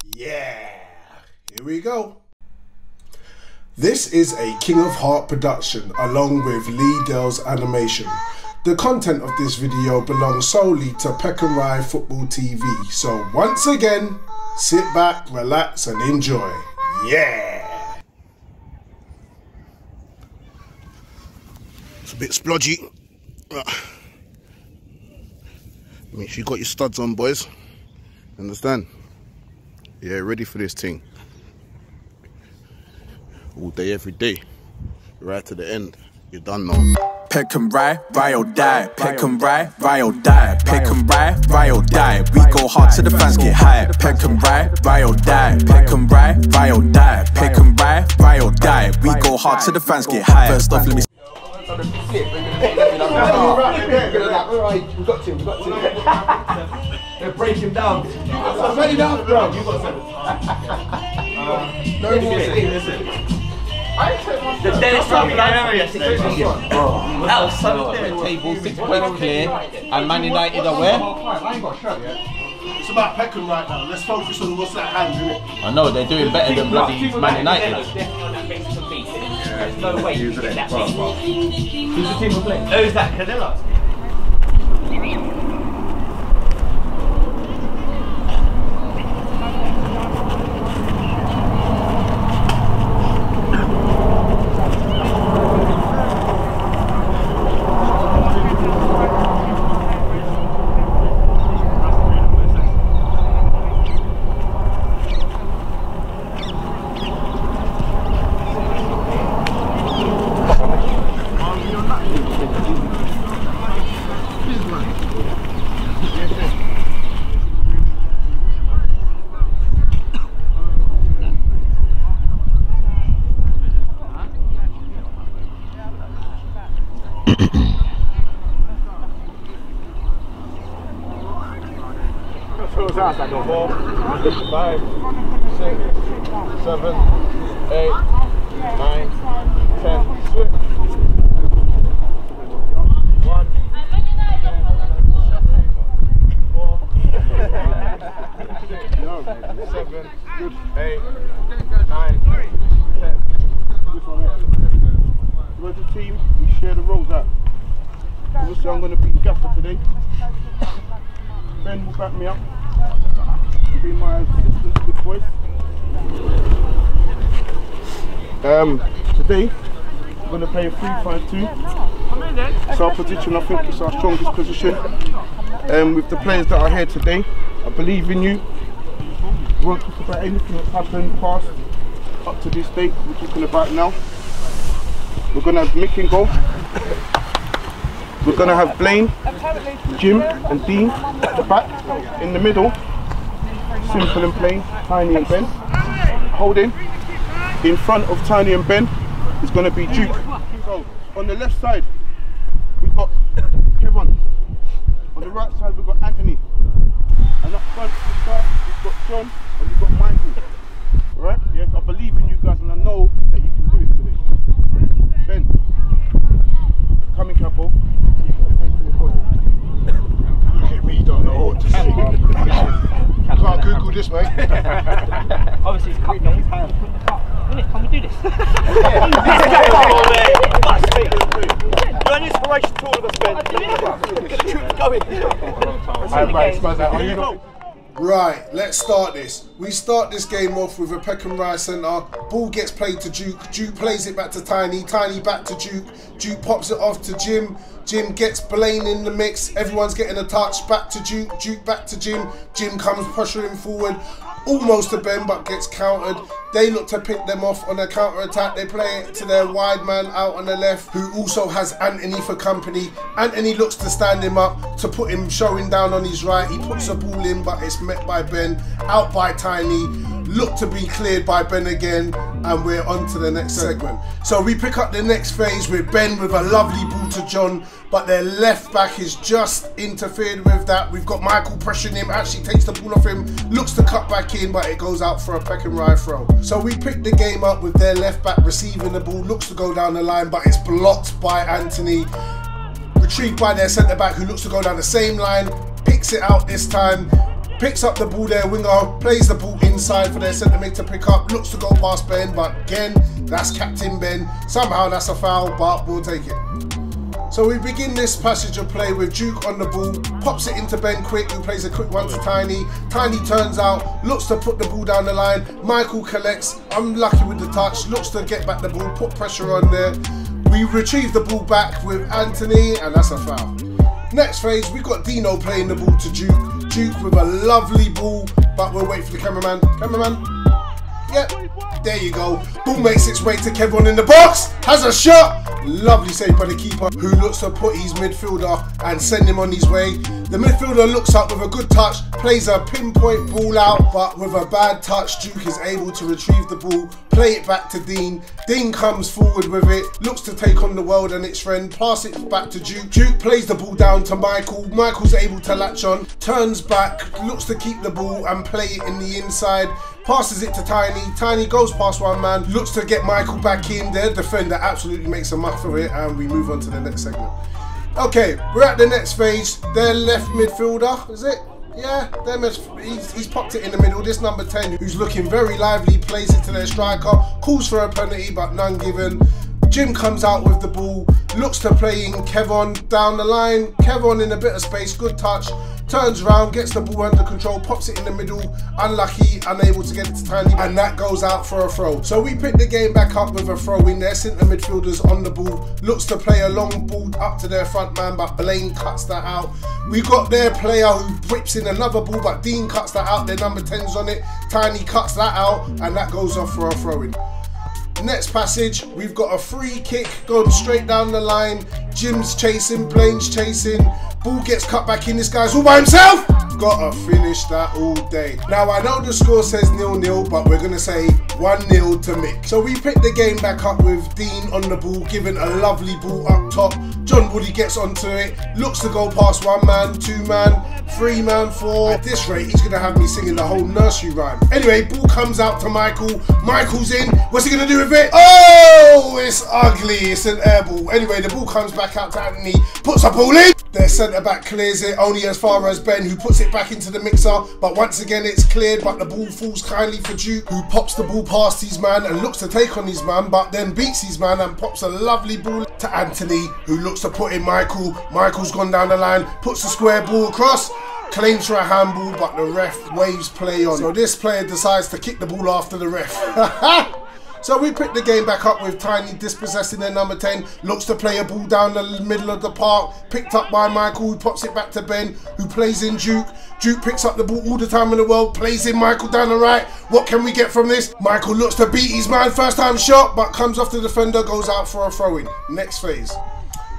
Yeah, here we go. This is a King of Heart production along with Lee Dell's animation. The content of this video belongs solely to Rye Football TV. So once again, sit back, relax and enjoy. Yeah! It's a bit splodgy. Make sure you got your studs on, boys. Understand? Yeah, ready for this thing. All day, every day. Right to the end. You done know. Pick and ride, ride or die. Pick and ride, ride or die. Pick and ride, ride or die. We go hard till the fans get high. Pick and ride, ride or die. Pick and ride, ride or die. Pick and ride, ride or die. We go hard till the fans get high. First off, let me. We got to. They're breaking down. I'm ready now, bro. You got 7. No more. Listen. The Dennis Rodman yesterday. That was so good. Table 6 points clear, and Man United are where? I ain't got a shirt yet. It's about Peckham right now. Let's focus on what's at hand, innit? I know, they're doing better than bloody Man United. There's no way you can get that big. Who's the team we're playing? Who's that? Canelo? Out, 4, 5, 6, 7, 8, 9, 10, switch. 1, 4, 7, 8, 9, 10. We're the team, we share the roles out. Obviously I'm going to be the gaffer today. Ben will back me up. Be my assistant, good voice. Today we're going to play a 3-5-2. It's our position, I think it's our strongest position. With the players that are here today, I believe in you. We won't talk about anything that's happened past up to this date. We're talking about now. We're going to have Mick in goal. We're going to have Blaine, Jim and Dean at the back. In the middle, simple and plain, Tiny and Ben. Holding. In front of Tiny and Ben is going to be Duke. So, on the left side, we've got Kevin. On the right side, we've got Anthony. And up front, we've got John and we've got Michael. Alright? Yes, I believe in you guys and I know that you can do it today. Ben, coming couple. Me don't know what to say. Can't Google this, mate. Obviously, it's cutting off his hand. Can we do this? You're an inspiration to all of us, Ben. Get the troops going. Right, let's start this. We start this game off with a Peckham Rye centre. Ball gets played to Duke. Duke plays it back to Tiny. Tiny back to Duke. Duke pops it off to Jim. Jim gets Blaine in the mix. Everyone's getting a touch. Back to Duke. Duke back to Jim. Jim comes pressuring forward. Almost to Ben, but gets countered. They look to pick them off on a counter attack. They play it to their wide man out on the left, who also has Anthony for company. Anthony looks to stand him up, to put him showing down on his right. He puts the ball in, but it's met by Ben, out by Tiny. Look to be cleared by Ben again, and we're on to the next segment. So we pick up the next phase with Ben with a lovely ball to John, but their left back is just interfered with that. We've got Michael pressuring him, actually takes the ball off him, looks to cut back in, but it goes out for a Peckham Rye throw. So we pick the game up with their left back receiving the ball, looks to go down the line, but it's blocked by Anthony. Retrieved by their centre back, who looks to go down the same line, picks it out this time. picks up the ball there, winger, plays the ball inside for their centre mid to pick up, looks to go past Ben, but again, that's Captain Ben. Somehow that's a foul, but we'll take it. So we begin this passage of play with Duke on the ball, pops it into Ben quick, who plays a quick one to Tiny. Tiny turns out, looks to put the ball down the line. Michael collects, unlucky with the touch, looks to get back the ball, put pressure on there. We retrieve the ball back with Anthony, and that's a foul. Next phase, we got Dino playing the ball to Duke. Duke with a lovely ball, but we'll wait for the cameraman. Cameraman? Yep, there you go. Ball makes its way to Kevin in the box, has a shot. Lovely save by the keeper, who looks to put his midfielder and send him on his way. The midfielder looks up with a good touch, plays a pinpoint ball out, but with a bad touch, Duke is able to retrieve the ball, play it back to Dean. Dean comes forward with it, looks to take on the world and its friend, pass it back to Duke. Duke plays the ball down to Michael. Michael's able to latch on, turns back, looks to keep the ball and play it in the inside. Passes it to Tiny. Tiny goes past one man, looks to get Michael back in. Their defender absolutely makes a muff of it, and we move on to the next segment. Okay, we're at the next phase. Their left midfielder, is it? Yeah, he's popped it in the middle. This number 10, who's looking very lively, plays it to their striker, calls for a penalty, but none given. Jim comes out with the ball, looks to play in Kevin down the line. Kevin in a bit of space, good touch. Turns around, gets the ball under control, pops it in the middle, unlucky, unable to get it to Tiny, and that goes out for a throw. So we pick the game back up with a throw in there. Centre midfielders on the ball, looks to play a long ball up to their front man, but Blaine cuts that out. We got their player who whips in another ball, but Dean cuts that out. Their number 10's on it. Tiny cuts that out, and that goes off for a throw in. Next passage, we've got a free kick going straight down the line. Jim's chasing, Blaine's chasing. Ball gets cut back in. This guy's all by himself. Gotta finish that all day. Now I know the score says 0-0, but we're gonna say 1-0 to Mick. So we pick the game back up with Dean on the ball, giving a lovely ball up top. John Woody gets onto it, looks to go past one man, two man, three man, four. At this rate, he's gonna have me singing the whole nursery rhyme. Anyway, ball comes out to Michael. Michael's in. What's he gonna do with it? Oh, it's ugly. It's an air ball. Anyway, the ball comes back out to Anthony, puts a ball in. Their centre back clears it only as far as Ben, who puts it back into the mixer, but once again it's cleared, but the ball falls kindly for Duke, who pops the ball past his man and looks to take on his man, but then beats his man and pops a lovely ball to Anthony, who looks to put in Michael. Michael's gone down the line, puts the square ball across, claims for a handball, but the ref waves play on. So this player decides to kick the ball after the ref. So we pick the game back up with Tiny dispossessing their number 10, looks to play a ball down the middle of the park, picked up by Michael, who pops it back to Ben, who plays in Duke. Duke picks up the ball all the time in the world, plays in Michael down the right. What can we get from this? Michael looks to beat his man, first time shot, but comes off the defender, goes out for a throw-in. Next phase.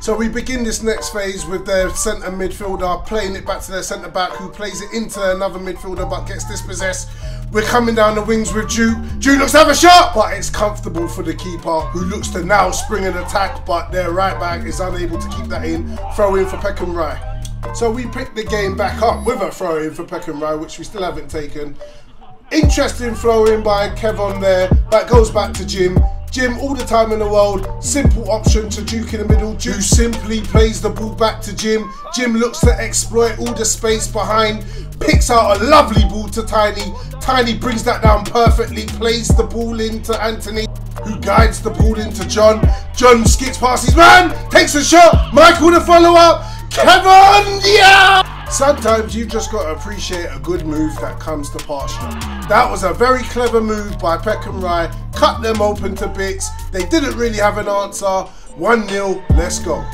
So we begin this next phase with their centre midfielder playing it back to their centre back, who plays it into another midfielder but gets dispossessed. We're coming down the wings with Duke. Duke looks to have a shot, but it's comfortable for the keeper, who looks to now spring an attack, but their right back is unable to keep that in. Throw in for Peckham Rye. So we pick the game back up with a throw in for Peckham Rye, which we still haven't taken. Interesting throw in by Kevin there. That goes back to Jim. Jim, all the time in the world, simple option to Duke in the middle. Duke simply plays the ball back to Jim. Jim looks to exploit all the space behind, picks out a lovely ball to Tiny. Tiny brings that down perfectly, plays the ball into Anthony, who guides the ball into John. John skips past his man, takes a shot. Michael to follow up. Kevin, yeah! Sometimes you've just got to appreciate a good move that comes to pasture. That was a very clever move by Peckham Rye. Cut them open to bits. They didn't really have an answer. 1-0, let's go.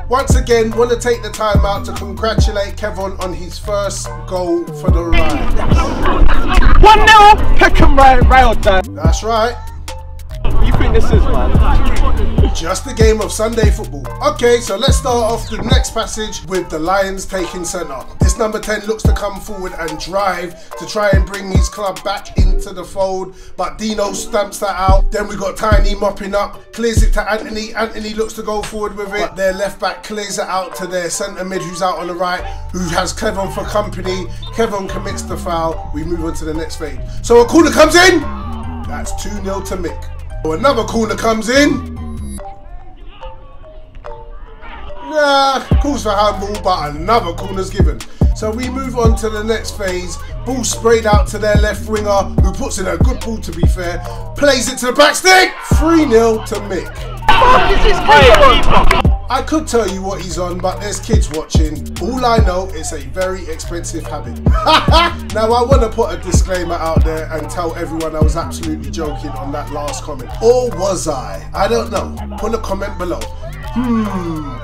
Once again, want to take the time out to congratulate Kevin on his first goal for the Rye. 1-0, Peckham Rye or die. That's right. What do you think this is, man? Just a game of Sunday football. Okay, so let's start off the next passage with the Lions taking centre. This number 10 looks to come forward and drive to try and bring his club back into the fold, but Dino stamps that out. Then we got Tiny mopping up, clears it to Anthony. Anthony looks to go forward with it, but their left back clears it out to their centre mid, who's out on the right, who has Kevin for company. Kevin commits the foul. We move on to the next phase. So a corner comes in. That's 2-0 to Mick. Another corner comes in. Nah, calls for handball, but another corner's given. So we move on to the next phase. Ball sprayed out to their left winger, who puts in a good ball to be fair. Plays it to the back stick. 3-0 to Mick. What is this keeper? I could tell you what he's on, but there's kids watching. All I know is a very expensive habit. Now I want to put a disclaimer out there and tell everyone I was absolutely joking on that last comment. Or was I? I don't know. Put a comment below.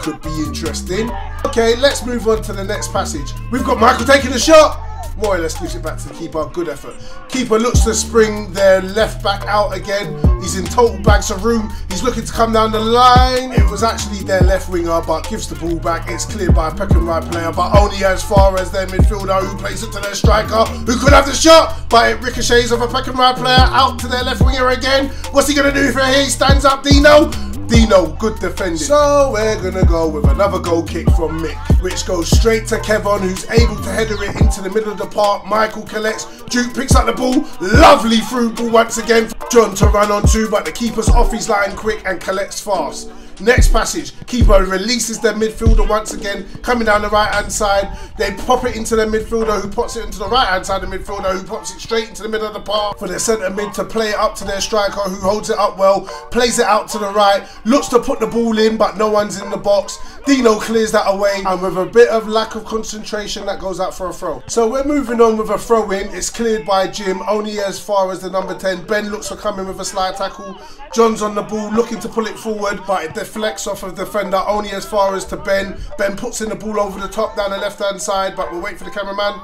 Could be interesting. Okay, let's move on to the next passage. We've got Michael taking a shot. More or less gives it back to the keeper. Good effort. Keeper looks to spring their left back out again. He's in total bags of room. He's looking to come down the line. It was actually their left winger, but gives the ball back. It's cleared by a Peckham Rye player, but only as far as their midfielder, who plays it to their striker, who could have the shot, but it ricochets off a Peckham Rye player out to their left winger again. What's he going to do for here? He stands up, Dino. Dino, good defending. So we're going to go with another goal kick from Mick, which goes straight to Kevon, who's able to header it into the middle of the park. Michael collects. Duke picks up the ball. Lovely through ball once again. John to run onto, but the keeper's off his line quick and collects fast. Next passage, keeper releases their midfielder once again, coming down the right hand side. They pop it into their midfielder, who pops it into the right hand side of the midfielder, who pops it straight into the middle of the park for their centre mid to play it up to their striker, who holds it up well, plays it out to the right, looks to put the ball in, but no one's in the box. Dino clears that away, and with a bit of lack of concentration, that goes out for a throw. So we're moving on with a throw in. It's cleared by Jim, only as far as the number 10. Ben looks for coming with a slide tackle. John's on the ball, looking to pull it forward, but it deflects off of the defender, only as far as to Ben. Ben puts in the ball over the top down the left hand side, but we'll wait for the cameraman.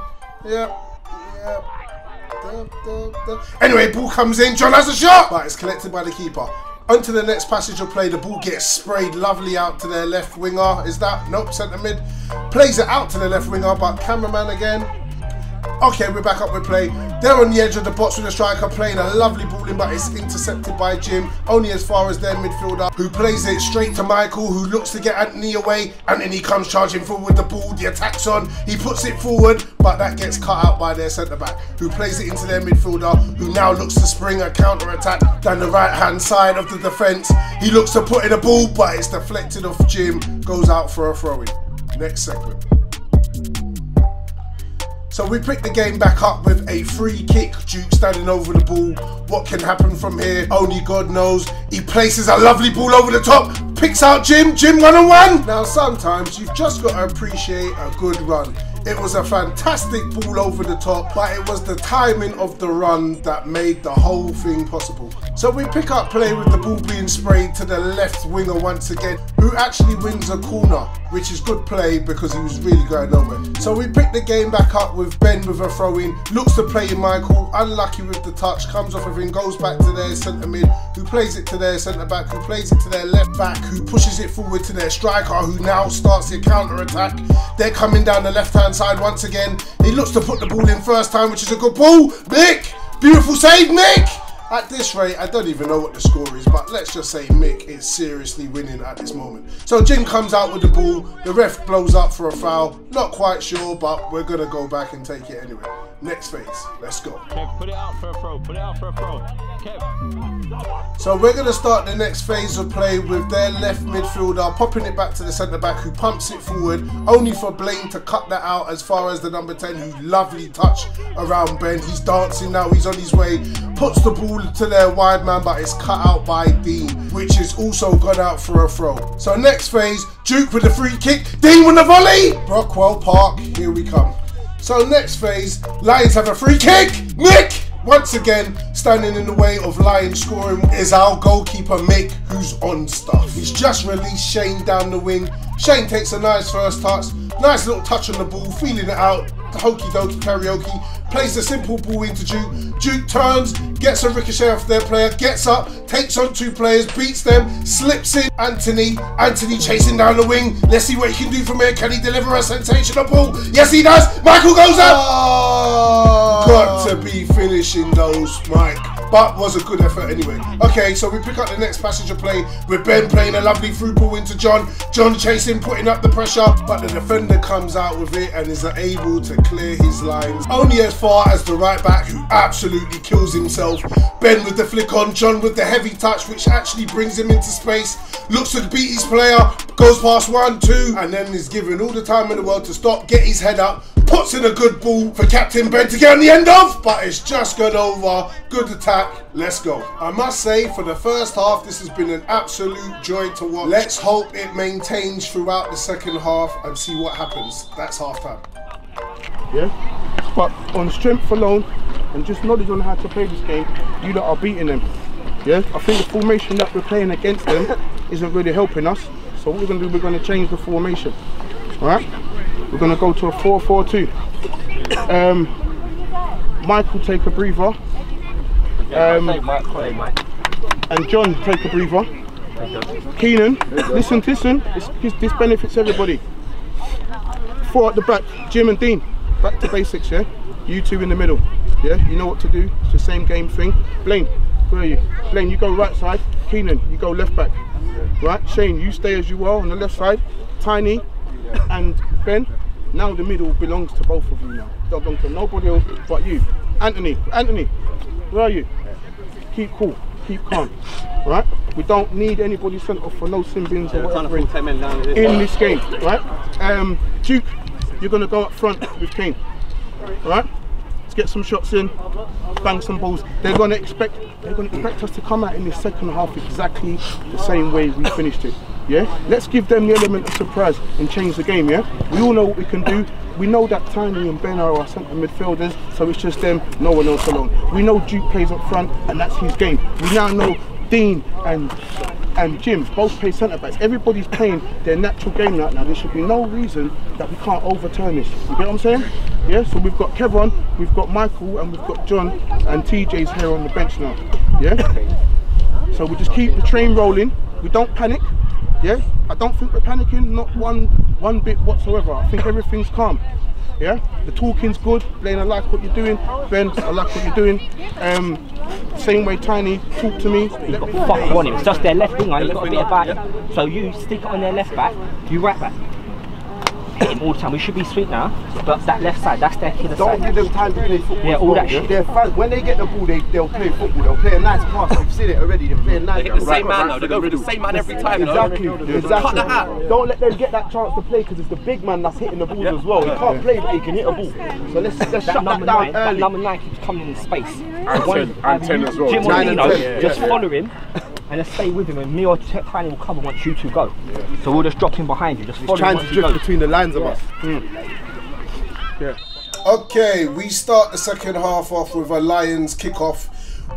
Anyway, ball comes in. John has a shot, but it's collected by the keeper. Onto the next passage of play. The ball gets sprayed lovely out to their left winger. Is that? Nope, centre mid. Plays it out to the left winger, but cameraman again. Okay, we're back up with play. They're on the edge of the box with the striker playing a lovely ball in, but it's intercepted by Jim, only as far as their midfielder, who plays it straight to Michael, who looks to get Anthony away. Anthony comes charging forward with the ball. The attack's on. He puts it forward, but that gets cut out by their centre-back, who plays it into their midfielder, who now looks to spring a counter-attack down the right-hand side of the defence. He looks to put in a ball, but it's deflected off Jim. Goes out for a throw-in. Next segment. So we pick the game back up with a free kick. Duke standing over the ball. What can happen from here? Only God knows. He places a lovely ball over the top. Picks out Jim. Jim 1-on-1. Now sometimes you've just got to appreciate a good run. It was a fantastic ball over the top, but it was the timing of the run that made the whole thing possible. So we pick up play with the ball being sprayed to the left winger once again, who actually wins a corner, which is good play because he was really going nowhere. So we pick the game back up with Ben with a throw in, looks to play in Michael, unlucky with the touch, comes off of him, goes back to their centre mid, who plays it to their centre back, who plays it to their left back, who pushes it forward to their striker, who now starts the counter attack. They're coming down the left hand side once again. He looks to put the ball in first time, which is a good ball. Mick, beautiful save, Mick. At this rate, I don't even know what the score is, but let's just say Mick is seriously winning at this moment. So Jim comes out with the ball. The ref blows up for a foul. Not quite sure, but we're going to go back and take it anyway. Next phase. Let's go. Kev, put it out for a throw. Put it out for a throw. Kev. So we're going to start the next phase of play with their left midfielder popping it back to the centre-back, who pumps it forward, only for Blaine to cut that out as far as the number 10, who lovely touch around Ben. He's dancing now. He's on his way. Puts the ball to their wide man, but it's cut out by Dean, which is also gone out for a throw. So next phase, Duke with the free kick. Dean with the volley. Brockwell Park, here we come. So next phase, Lions have a free kick. Mick, once again, standing in the way of Lions scoring is our goalkeeper Mick, who's on stuff. He's just released Shane down the wing. Shane takes a nice first touch, nice little touch on the ball, feeling it out, hokey dokey karaoke, plays the simple ball into Duke. Duke turns, gets a ricochet off their player, gets up, takes on two players, beats them, slips in Anthony. Anthony chasing down the wing. Let's see what he can do from here. Can he deliver a sensational ball? Yes, he does. Michael goes up. Got to be finishing those, Mike. but was a good effort anyway. Okay, so we pick up the next passage of play with Ben playing a lovely through ball into John. John chasing, putting up the pressure, but the defender comes out with it and is able to clear his lines. Only as far as the right back, who absolutely kills himself. Ben with the flick on, John with the heavy touch, which actually brings him into space. Looks to beat his player, goes past 1, 2, and then is given all the time in the world to stop, get his head up, puts in a good ball for Captain Ben to get on the end of, but it's just gone over. Good attack, let's go. I must say, for the first half, this has been an absolute joy to watch. Let's hope it maintains throughout the second half and see what happens. That's half time. Yeah, but on strength alone and just knowledge on how to play this game, you lot are beating them. Yeah, I think the formation that we're playing against them isn't really helping us. So what we're going to do, we're going to change the formation. All right, we're going to go to a 4-4-2. Michael take a breather. And John take a breather. Keenan, listen, this benefits everybody. 4 at the back, Jim and Dean, back to basics, yeah? You 2 in the middle, yeah? You know what to do, it's the same game thing. Blaine, where are you? Blaine, you go right side. Keenan, you go left back. Right, Shane, you stay as you are on the left side. Tiny and Ben, now the middle belongs to both of you now. Don't belong to nobody else but you. Anthony, where are you? Keep cool, keep calm, right? We don't need anybody sent off for no sin bins or whatever in this game, right? Duke, you're going to go up front with Kane, right? Let's get some shots in, bang some balls. They're going to expect us to come out in the second half exactly the same way we finished it. Yeah, let's give them the element of surprise and change the game. Yeah, we all know what we can do. We know that Tiny and Ben are our centre midfielders, so it's just them, no one else alone. We know Duke plays up front, and that's his game. We now know Dean and Jim both play centre backs. Everybody's playing their natural game right now. There should be no reason that we can't overturn this. You get what I'm saying? Yeah. So we've got Kevin, we've got Michael, and we've got John, and TJ's here on the bench now. Yeah. So we just keep the train rolling. We don't panic. Yeah, I don't think we're panicking, not one bit whatsoever. I think everything's calm. Yeah, the talking's good. Blaine, I like what you're doing. Ben, I like what you're doing. Same way, Tiny, talk to me. You've got fuck on him. It's just their left winger. You've got a bit about him. So you stick it on their left back, you right back. Hit him all the time. We should be sweet now, but that left side, that's their killer side. Don't give them time to play football. Yeah, all that shit. When they get the ball, they'll play football. They'll play a nice pass. You've seen it already. They're playing nice. They hit the same man though. They go for the same man every time. Exactly. Cut that out. Don't let them get that chance to play because it's the big man that's hitting the balls as well. He can't play, but he can hit a ball. So let's shut that down early. That number 9 keeps coming in space. And 10 as well. Jim or Dino, just follow him and just stay with him, and me or Tiny will cover once you 2 go. So we'll just drop him behind you. Just follow him. He's trying to drift between the lines of us. Yeah. Okay, we start the second half off with a Lions kickoff.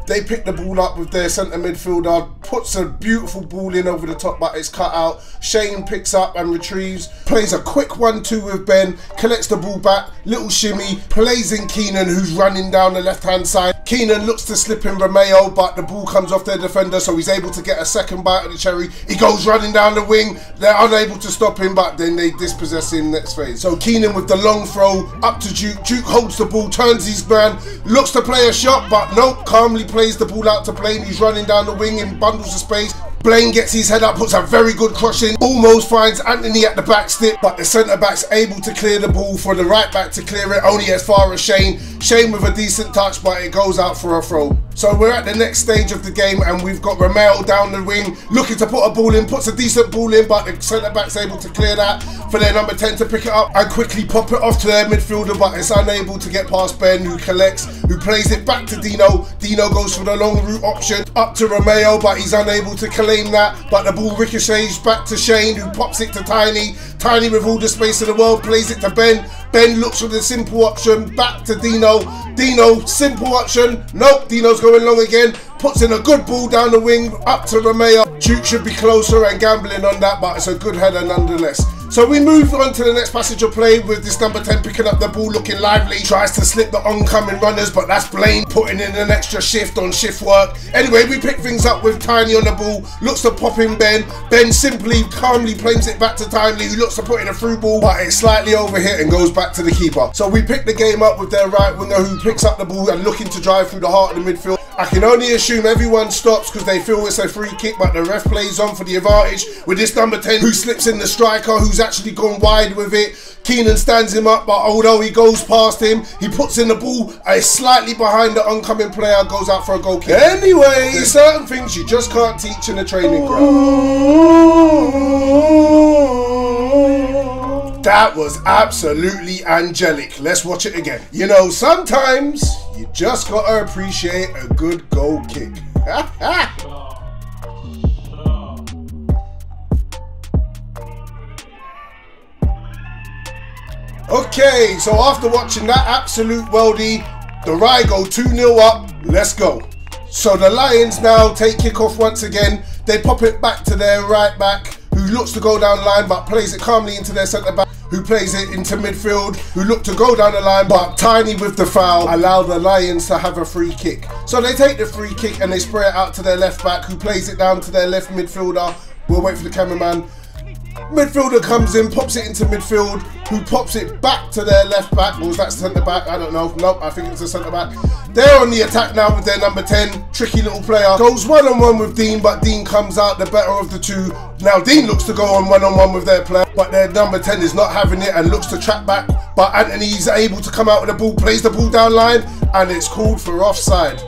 They pick the ball up with their centre midfielder, puts a beautiful ball in over the top, but it's cut out. Shane picks up and retrieves, plays a quick 1-2 with Ben, collects the ball back, little shimmy, plays in Keenan, who's running down the left-hand side. Keenan looks to slip in Romeo, but the ball comes off their defender, so he's able to get a second bite of the cherry. He goes running down the wing. They're unable to stop him, but then they dispossess him next phase. So Keenan with the long throw up to Duke. Duke holds the ball, turns his man, looks to play a shot, but nope, calmly plays the ball out to Blaine. He's running down the wing in bundles of space. Blaine gets his head up, puts a very good cross in, almost finds Anthony at the back stick, but the centre back's able to clear the ball for the right back to clear it, only as far as Shane. Shane with a decent touch, but it goes out for a throw. So we're at the next stage of the game, and we've got Romeo down the wing, looking to put a ball in, puts a decent ball in, but the centre back's able to clear that for their number 10 to pick it up and quickly pop it off to their midfielder, but it's unable to get past Ben, who collects, who plays it back to Dino. Dino goes for the long route option up to Romeo, but he's unable to claim that, but the ball ricochets back to Shane, who pops it to Tiny. Tiny, with all the space in the world, plays it to Ben. Ben looks for the simple option, back to Dino. Dino, simple option, nope, Dino's going long again, puts in a good ball down the wing, up to Romeo. Duke should be closer and gambling on that, but it's a good header nonetheless. So we move on to the next passage of play with this number 10 picking up the ball, looking lively, tries to slip the oncoming runners, but that's Blaine putting in an extra shift on shift work. Anyway, we pick things up with Tiny on the ball, looks to pop in Ben. Ben simply, calmly plays it back to Tiny, who looks to put in a through ball, but it's slightly overhit and goes back to the keeper. So we pick the game up with their right winger, who picks up the ball and looking to drive through the heart of the midfield. I can only assume everyone stops because they feel it's a free kick, but the ref plays on for the advantage with this number 10 who slips in the striker, who's actually gone wide with it. Keenan stands him up, but although he goes past him, he puts in the ball, slightly behind the oncoming player, goes out for a goal kick. Anyway, there's certain things you just can't teach in a training ground. That was absolutely angelic. Let's watch it again. You know, sometimes you just gotta appreciate a good goal kick. Okay, so after watching that absolute worldie, the Rye go 2-0 up. Let's go. So the Lions now take kickoff once again. They pop it back to their right back, who looks to go down the line but plays it calmly into their centre back, who plays it into midfield, who look to go down the line, but Tiny with the foul allow the Lions to have a free kick. So they take the free kick and they spray it out to their left back, who plays it down to their left midfielder. We'll wait for the cameraman. Midfielder comes in, pops it into midfield, who pops it back to their left back. Or was that centre back? I don't know. Nope, I think it's a centre back. They're on the attack now with their number 10. Tricky little player. Goes one-on-one with Dean, but Dean comes out the better of the two. Now Dean looks to go on one-on-one with their player, but their number 10 is not having it and looks to track back. But Anthony's able to come out with the ball, plays the ball down line, and it's called for offside.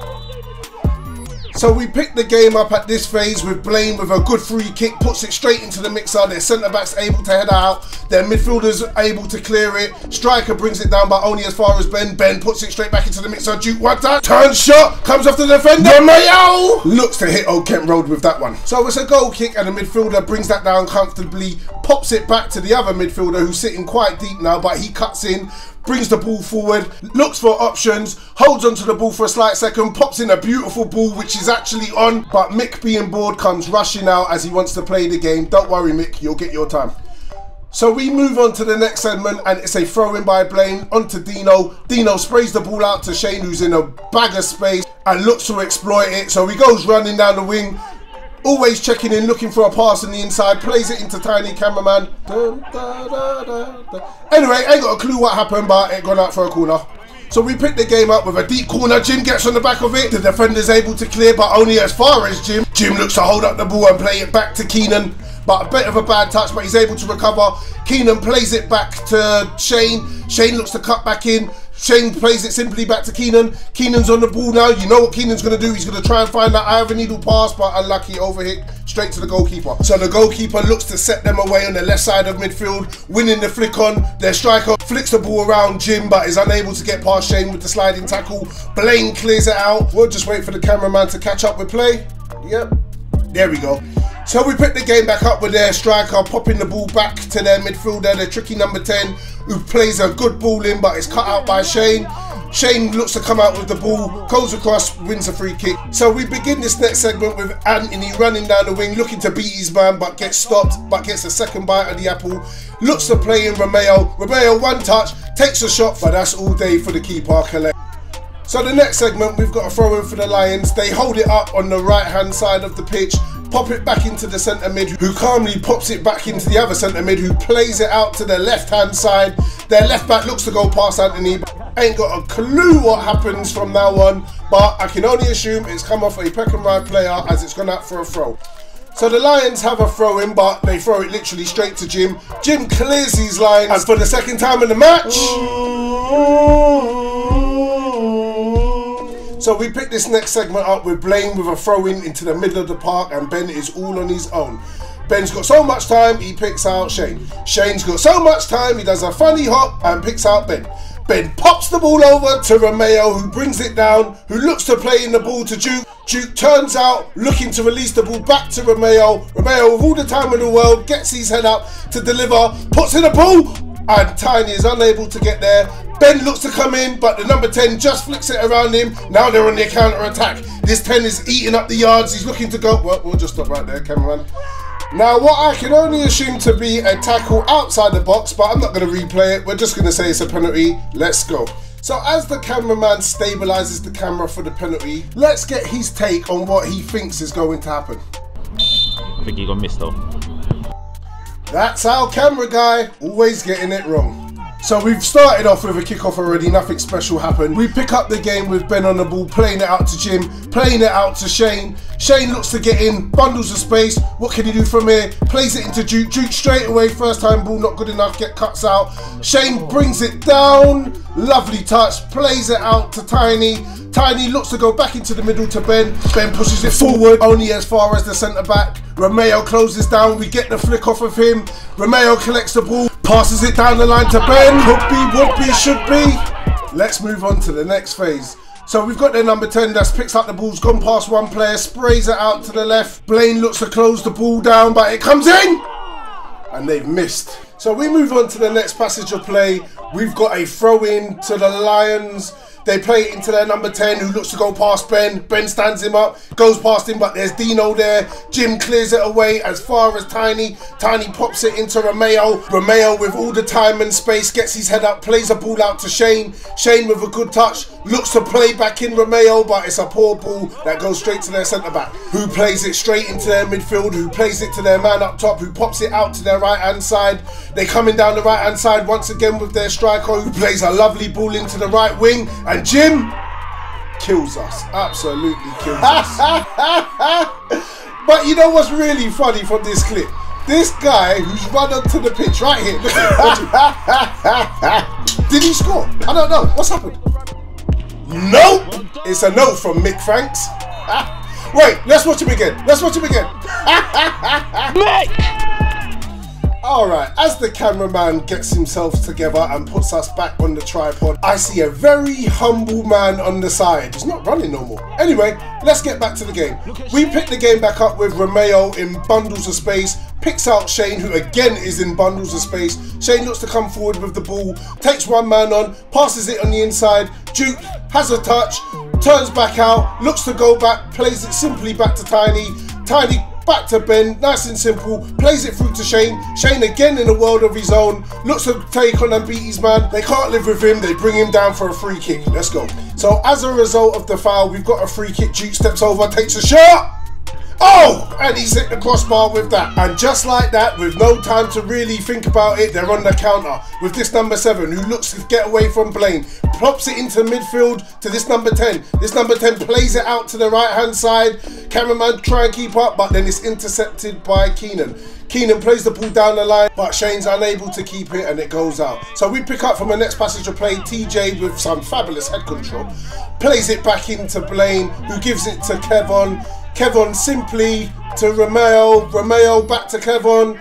So we pick the game up at this phase with Blaine with a good free kick, puts it straight into the mixer. Their centre-back's able to head out. Their midfielders able to clear it. Striker brings it down, but only as far as Ben. Ben puts it straight back into the mixer. Duke, what that? Turn shot, comes off the defender. Mayo looks to hit Old Kent Road with that one. So it's a goal kick and the midfielder brings that down comfortably, pops it back to the other midfielder who's sitting quite deep now, but he cuts in, brings the ball forward, looks for options, holds onto the ball for a slight second, pops in a beautiful ball which is actually on, but Mick being bored comes rushing out as he wants to play the game. Don't worry Mick, you'll get your time. So we move on to the next segment and it's a throw in by Blaine onto Dino. Dino sprays the ball out to Shane, who's in a bag of space and looks to exploit it. So he goes running down the wing, always checking in, looking for a pass on the inside, plays it into Tiny cameraman. Anyway, ain't got a clue what happened, but it gone out for a corner. So we pick the game up with a deep corner. Jim gets on the back of it. The defender's able to clear, but only as far as Jim. Jim looks to hold up the ball and play it back to Keenan. But a bit of a bad touch, but he's able to recover. Keenan plays it back to Shane. Shane looks to cut back in. Shane plays it simply back to Keenan. Keenan's on the ball now. You know what Keenan's going to do. He's going to try and find that eye of a needle pass, but unlucky, overhit straight to the goalkeeper. So the goalkeeper looks to set them away on the left side of midfield, winning the flick on. Their striker flicks the ball around Jim, but is unable to get past Shane with the sliding tackle. Blaine clears it out. We'll just wait for the cameraman to catch up with play. Yep, there we go. So we pick the game back up with their striker popping the ball back to their midfielder, their tricky number 10, who plays a good ball in but is cut out by Shane. Shane looks to come out with the ball, goes across, wins a free kick. So we begin this next segment with Anthony running down the wing, looking to beat his man but gets stopped, but gets a second bite of the apple. Looks to play in Romeo. Romeo one touch, takes a shot, but that's all day for the keeper collect. So the next segment, we've got a throw in for the Lions. They hold it up on the right hand side of the pitch, pop it back into the centre mid, who calmly pops it back into the other centre mid, who plays it out to the left hand side. Their left back looks to go past Anthony, but ain't got a clue what happens from now on, but I can only assume it's come off a Peckham Rye player as it's gone out for a throw. So the Lions have a throw in, but they throw it literally straight to Jim. Jim clears these lines, and for the second time in the match, so we pick this next segment up with Blaine with a throw-in into the middle of the park, and Ben is all on his own. Ben's got so much time, he picks out Shane. Shane's got so much time, he does a funny hop and picks out Ben. Ben pops the ball over to Romeo, who brings it down, who looks to play in the ball to Duke. Duke turns out, looking to release the ball back to Romeo. Romeo, with all the time in the world, gets his head up to deliver, puts in the ball, and Tiny is unable to get there. Ben looks to come in, but the number 10 just flicks it around him. Now they're on their counter-attack. This 10 is eating up the yards. He's looking to go. Well, we'll just stop right there, cameraman. Now, what I can only assume to be a tackle outside the box, but I'm not going to replay it. We're just going to say it's a penalty. Let's go. So as the cameraman stabilises the camera for the penalty, let's get his take on what he thinks is going to happen. I think he got missed though. That's our camera guy, always getting it wrong. So we've started off with a kickoff already, nothing special happened. We pick up the game with Ben on the ball, playing it out to Jim, playing it out to Shane. Shane looks to get in, bundles of space. What can he do from here? Plays it into Duke. Duke straight away, first time ball, not good enough, get cuts out. Shane brings it down, lovely touch, plays it out to Tiny. Tiny looks to go back into the middle to Ben. Ben pushes it forward, only as far as the centre back. Romeo closes down, we get the flick off of him. Romeo collects the ball, passes it down the line to Ben. Could be, would be, should be. Let's move on to the next phase. So we've got their number 10 that picks up the balls, gone past one player, sprays it out to the left. Blaine looks to close the ball down, but it comes in! And they've missed. So we move on to the next passage of play. We've got a throw in to the Lions. They play it into their number 10 who looks to go past Ben. Ben stands him up, goes past him, but there's Dino there. Jim clears it away as far as Tiny. Tiny pops it into Romeo. Romeo with all the time and space gets his head up, plays a ball out to Shane. Shane with a good touch, looks to play back in Romeo, but it's a poor ball that goes straight to their centre back, who plays it straight into their midfield, who plays it to their man up top, who pops it out to their right hand side. They're coming down the right hand side once again with their striker, who plays a lovely ball into the right wing. And Jim kills us, absolutely kills us. But you know what's really funny from this clip? This guy who's run onto the pitch right here, look at him. Did he score? I don't know. What's happened? No! It's a no from Mick Franks. Wait, let's watch him again. Let's watch him again. Alright, as the cameraman gets himself together and puts us back on the tripod, I see a very humble man on the side. He's not running no more. Anyway, let's get back to the game. We pick the game back up with Romeo in bundles of space, picks out Shane, who again is in bundles of space. Shane looks to come forward with the ball, takes one man on, passes it on the inside. Duke has a touch, turns back out, looks to go back, plays it simply back to Tiny. Tiny back to Ben, nice and simple, plays it through to Shane. Shane again in a world of his own, looks to take on and beat his man. They can't live with him, they bring him down for a free kick. Let's go. So as a result of the foul, we've got a free kick. Duke steps over, takes a shot. Oh, and he's hit the crossbar with that. And just like that, with no time to really think about it, they're on the counter with this number 7 who looks to get away from Blaine. Plops it into midfield to this number 10. This number 10 plays it out to the right hand side. Cameraman try and keep up, but then it's intercepted by Keenan. Keenan plays the ball down the line, but Shane's unable to keep it and it goes out. So we pick up from the next passage of play, TJ with some fabulous head control. Plays it back into Blaine, who gives it to Kevon. Kevon simply to Romeo. Romeo back to Kevon.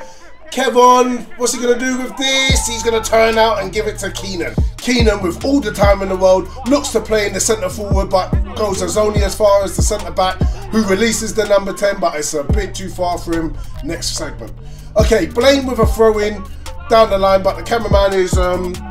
Kevon, what's he going to do with this? He's going to turn out and give it to Keenan. Keenan, with all the time in the world, looks to play in the centre forward, but goes only as far as the centre back, who releases the number 10, but it's a bit too far for him. Next segment. Okay, Blaine with a throw in down the line, but the cameraman is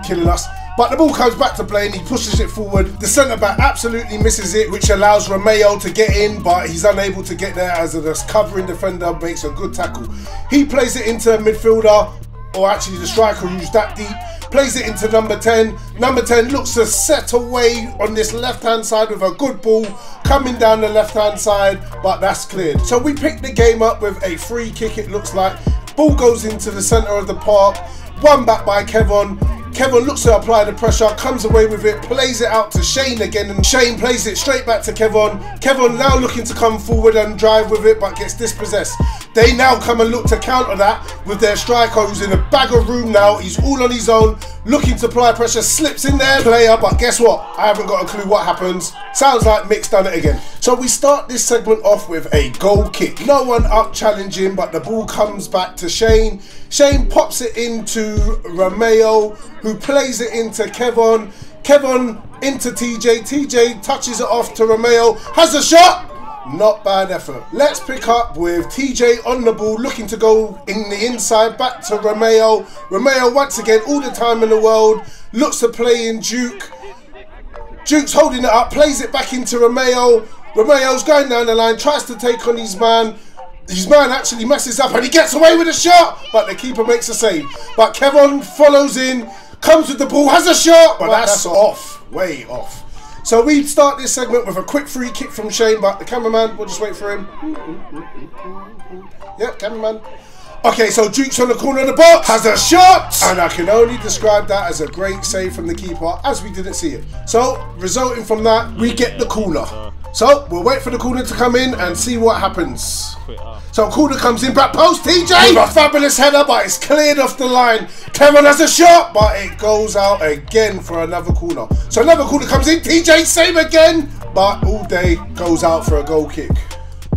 killing us. But the ball comes back to Blaine, he pushes it forward. The centre-back absolutely misses it, which allows Romeo to get in, but he's unable to get there as the covering defender makes a good tackle. He plays it into midfielder, or actually the striker who's that deep, plays it into number 10. Number 10 looks to set away on this left-hand side with a good ball coming down the left-hand side, but that's cleared. So we pick the game up with a free kick, it looks like. Ball goes into the centre of the park, won back by Kevon. Kevon looks to apply the pressure, comes away with it, plays it out to Shane again, and Shane plays it straight back to Kevon. Kevon now looking to come forward and drive with it, but gets dispossessed. They now come and look to counter that with their striker, who's in a bag of room now. He's all on his own, looking to apply pressure, slips in there, player, but guess what? I haven't got a clue what happens. Sounds like Mick's done it again. So we start this segment off with a goal kick. No one up challenging, but the ball comes back to Shane. Shane pops it into Romeo, who plays it into Kevon. Kevon into TJ. TJ touches it off to Romeo. Has a shot. Not bad effort. Let's pick up with TJ on the ball, looking to go in the inside, back to Romeo. Romeo once again, all the time in the world, looks to play in Duke. Duke's holding it up, plays it back into Romeo. Romeo's going down the line, tries to take on his man. His man actually messes up and he gets away with a shot, but the keeper makes a save. But Kevon follows in, comes with the ball, has a shot, but that's off, way off. So we start this segment with a quick free kick from Shane, but the cameraman, we'll just wait for him. Yep, cameraman. Okay, so Duke's on the corner of the box, has a shot, and I can only describe that as a great save from the keeper, as we didn't see it. So, resulting from that, we get the corner. So, we'll wait for the corner to come in and see what happens. So, corner comes in, back post, TJ! With a fabulous header, but it's cleared off the line. Kevin has a shot, but it goes out again for another corner. So, another corner comes in, TJ, same again, but all day goes out for a goal kick.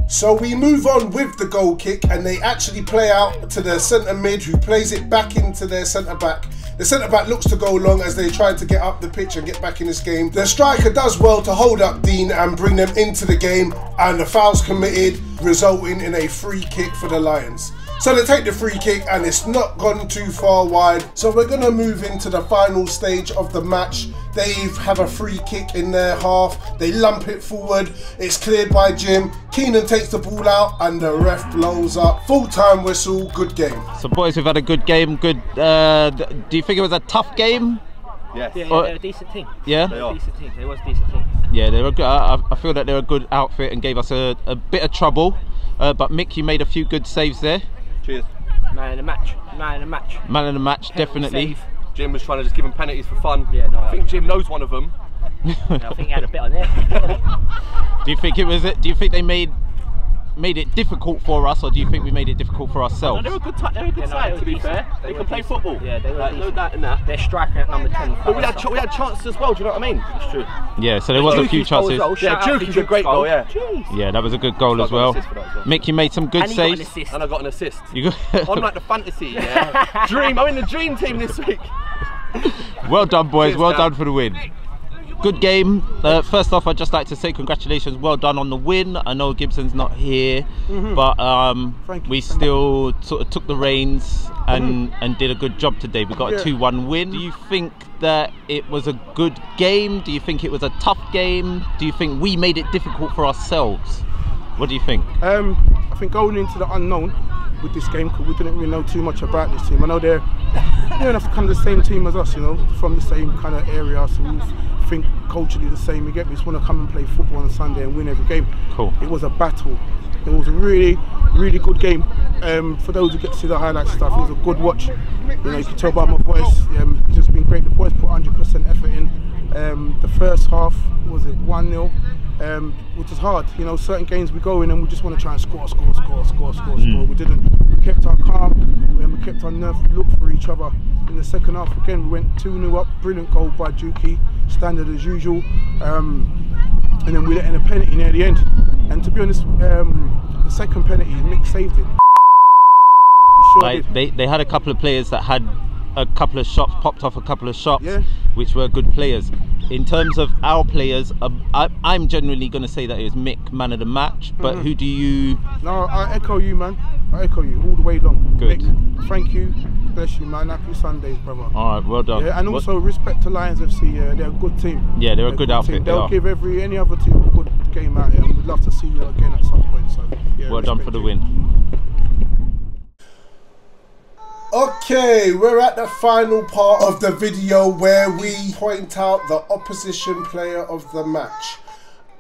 So we move on with the goal kick, and they actually play out to the centre mid, who plays it back into their centre back. The centre back looks to go long as they try to get up the pitch and get back in this game. The striker does well to hold up Dean and bring them into the game, and the foul's committed, resulting in a free kick for the Lions. So they take the free kick, and it's not gone too far wide. So we're going to move into the final stage of the match. They have a free kick in their half. They lump it forward. It's cleared by Jim. Keenan takes the ball out, and the ref blows up. Full-time whistle, good game. So boys, we've had a good game. Good. Do you think it was a tough game? Yes. Yeah, they're a decent team. Yeah? They was a decent team. Yeah, they were good. I feel that they were a good outfit and gave us a bit of trouble. But Mick, you made a few good saves there. Cheers. Man of the match. Man of the match. Man of the match, definitely. Save. Jim was trying to just give him penalties for fun. Yeah, no, I think Jim knows one of them. Yeah, I think he had a bit on there. Do you think it was? Do you think they made it difficult for us, or do you think we made it difficult for ourselves? They were a good side, to be fair. They can play football. Yeah, they were like, no doubt in that. They're striking at number 10. But we had chances as well. Do you know what I mean? It's true. Yeah, so there was a few chances. Yeah, Juki's a great goal. Yeah. Jeez. Yeah, that was a good goal as well. Mick, you made some good saves. And I got an assist. You got I'm like the fantasy. Yeah. Dream. I'm in the dream team this week. Well done, boys. Well done for the win. Good game. First off, I'd just like to say congratulations. Well done on the win. I know Gibson's not here, but we still sort of took the reins and did a good job today. We got a 2-1 win. Do you think that it was a good game? Do you think it was a tough game? Do you think we made it difficult for ourselves? What do you think? I think going into the unknown with this game, because we didn't really know too much about this team. I know they're enough kind of the same team as us, you know, from the same kind of area, so we think culturally the same. We just want to come and play football on a Sunday and win every game. Cool. It was a battle. It was a really, really good game. For those who get to see the highlight stuff, it was a good watch. You know, you can tell by my voice, it's just been great. The boys put 100% effort in. The first half, was it 1-0? Which is hard, you know. Certain games we go in and we just want to try and score. We didn't. We kept our calm and we kept our nerve. We looked for each other. In the second half, again, we went 2-0 up. Brilliant goal by Juki, standard as usual. And then we let in a penalty near the end. And to be honest, the second penalty, Mick saved it. They had a couple of players that had a couple of shots, popped off a couple of shots, which were good players. In terms of our players, I'm generally going to say that it was Mick, man of the match, but who do you... No, I echo you, man. I echo you all the way long. Good. Mick, thank you. Bless you, man. Happy Sundays, brother. All right, well done. Yeah, and also respect to Lions FC. They're a good team. Yeah, they're a good outfit. They'll give any other team a good game out here. We'd love to see you again at some point. So, yeah, well done for the win. Okay, we're at the final part of the video where we point out the opposition player of the match.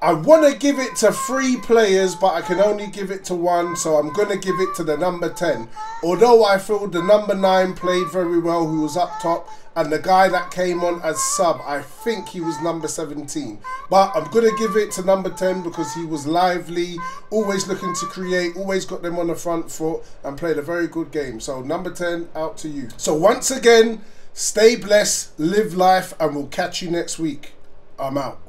I want to give it to 3 players, but I can only give it to 1, so I'm going to give it to the number 10. Although I feel the number 9 played very well, who was up top, and the guy that came on as sub, I think he was number 17. But I'm going to give it to number 10 because he was lively, always looking to create, always got them on the front foot, and played a very good game. So number 10, out to you. So once again, stay blessed, live life, and we'll catch you next week. I'm out.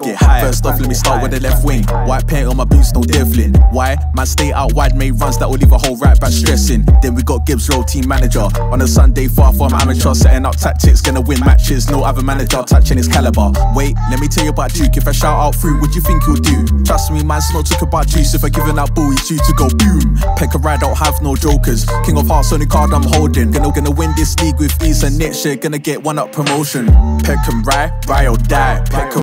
Get high. First off, let me start with the left wing. White paint on my boots, no devlin. Why? Man, stay out wide, made runs that will leave a whole right back stressing. Then we got Gibbs, role team manager. On a Sunday, far from amateur, setting up tactics, gonna win matches. No other manager touching his caliber. Wait, let me tell you about Duke. If I shout out through, what do you think he'll do? Trust me, man's not talking about juice. If I give that ball, he's due to go boom. Peck and Rye don't have no jokers. King of Hearts, only card I'm holding. Gonna win this league with ease, and next year gonna get 1-up promotion. Peck and Rye, Rye or die. Peck and